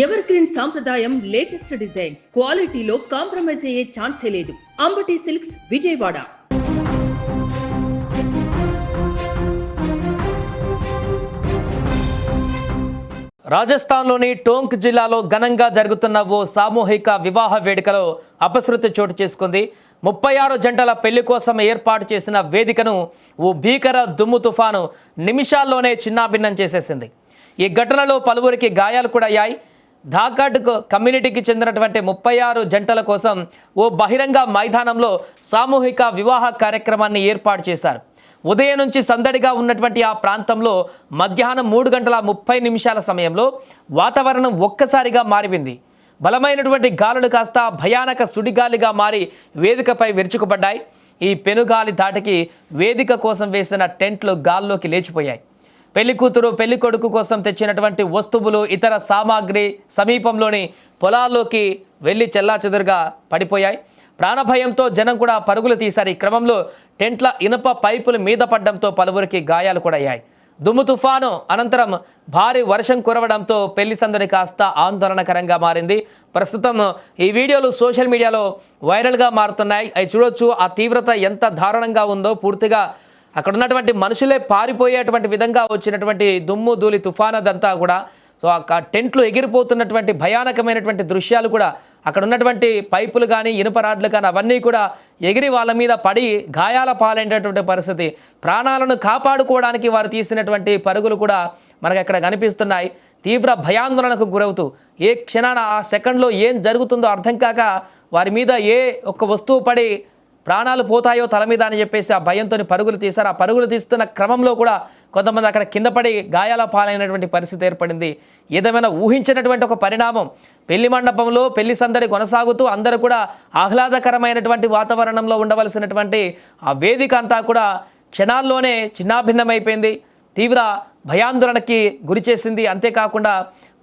Ever green సాంప్రదాయం latest designs క్వాలిటీలో compromise అయ్యే ఛాన్సే లేదు. అంబటి సిల్క్స్ విజయవాడ. రాజస్థాన్లోని టోంక్ జిల్లాలో ఘనంగా జరుగుతున్న ఓ సామూహిక వివాహ వేడుకలో అపశృతి చోటు చేసుకుంది. 36 జంటల పెళ్లి కోసం ఏర్పాటు చేసిన వేదికను ఓ భీకర దుమ్ము తుఫాను నిమిషాల్లోనే చిన్నాభిన్నం చేసేసింది. ఈ ఘటనలో పలువురికి గాయాలు కూడా అయ్యాయి. ధాకాడ్ కమ్యూనిటీకి చెందినటువంటి 36 జంటల కోసం ఓ బహిరంగ మైదానంలో సామూహిక వివాహ కార్యక్రమాన్ని ఏర్పాటు చేశారు. ఉదయం నుంచి సందడిగా ఉన్నటువంటి ఆ ప్రాంతంలో మధ్యాహ్నం 3:30 సమయంలో వాతావరణం ఒక్కసారిగా మారిపోయింది. బలమైనటువంటి గాలులు కాస్త భయానక సుడిగాలిగా మారి వేదికపై విరుచుకుపడ్డాయి. ఈ పెనుగాలి ధాటికి వేదిక కోసం వేసిన టెంట్లు గాల్లోకి లేచిపోయాయి. పెళ్లి కూతురు పెళ్లి కొడుకు కోసం తెచ్చినటువంటి వస్తువులు ఇతర సామాగ్రి సమీపంలోని పొలాల్లోకి వెళ్ళి చెల్లాచెదురుగా పడిపోయాయి. ప్రాణభయంతో జనం కూడా పరుగులు తీశారు. ఈ క్రమంలో టెంట్ల ఇనుప పైపుల మీద పడడంతో పలువురికి గాయాలు కూడా అయ్యాయి. దుమ్ము తుఫాను అనంతరం భారీ వర్షం కురవడంతో పెళ్లి సందడి కాస్త ఆందోళనకరంగా మారింది. ప్రస్తుతం ఈ వీడియోలు సోషల్ మీడియాలో వైరల్గా మారుతున్నాయి. అవి చూడొచ్చు. ఆ తీవ్రత ఎంత దారుణంగా ఉందో పూర్తిగా అక్కడ ఉన్నటువంటి మనుషులే పారిపోయేటువంటి విధంగా వచ్చినటువంటి దుమ్ము ధూళి తుఫాను అదంతా కూడా. సో ఆ టెంట్లు ఎగిరిపోతున్నటువంటి భయానకమైనటువంటి దృశ్యాలు కూడా అక్కడ ఉన్నటువంటి పైపులు కానీ ఇనుప రాడ్లు కానీ అవన్నీ కూడా ఎగిరి వాళ్ళ మీద పడి గాయాల పాలైనటువంటి పరిస్థితి. ప్రాణాలను కాపాడుకోవడానికి వారు తీసినటువంటి పరుగులు కూడా మనకు అక్కడ కనిపిస్తున్నాయి. తీవ్ర భయాందోళనకు గురవుతూ ఏ క్షణాన ఆ సెకండ్లో ఏం జరుగుతుందో అర్థం కాక వారి మీద ఏ ఒక్క వస్తువు పడి ప్రాణాలు పోతాయో తల మీద అని చెప్పేసి ఆ భయంతో పరుగులు తీశారు. ఆ పరుగులు తీస్తున్న క్రమంలో కూడా కొంతమంది అక్కడ కింద పడి గాయాల పాలైనటువంటి పరిస్థితి ఏర్పడింది. ఏదేమైనా ఊహించినటువంటి ఒక పరిణామం. పెళ్లి మండపంలో పెళ్లి సందడి కొనసాగుతూ అందరూ కూడా ఆహ్లాదకరమైనటువంటి వాతావరణంలో ఉండవలసినటువంటి ఆ వేదిక అంతా కూడా క్షణాల్లోనే చిన్నాభిన్నమైపోయింది. తీవ్ర భయాందోళనకి గురి చేసింది. అంతేకాకుండా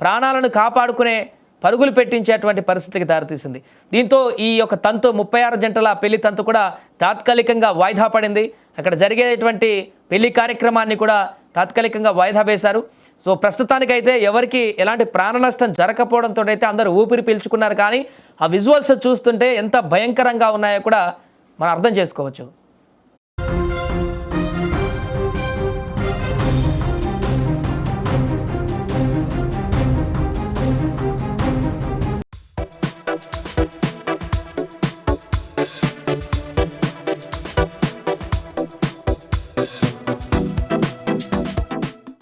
ప్రాణాలను కాపాడుకునే పరుగులు పెట్టించేటువంటి పరిస్థితికి దారితీసింది. దీంతో ఈ యొక్క తంతు 36 జంటల పెళ్లి తంతు కూడా తాత్కాలికంగా వాయిదా పడింది. అక్కడ జరిగేటువంటి పెళ్లి కార్యక్రమాన్ని కూడా తాత్కాలికంగా వాయిదా వేశారు. సో ప్రస్తుతానికైతే ఎవరికి ఎలాంటి ప్రాణ నష్టం జరగకపోవడంతో అయితే అందరూ ఊపిరి పీల్చుకున్నారు. కానీ ఆ విజువల్స్ చూస్తుంటే ఎంత భయంకరంగా ఉన్నాయో కూడా మనం అర్థం చేసుకోవచ్చు.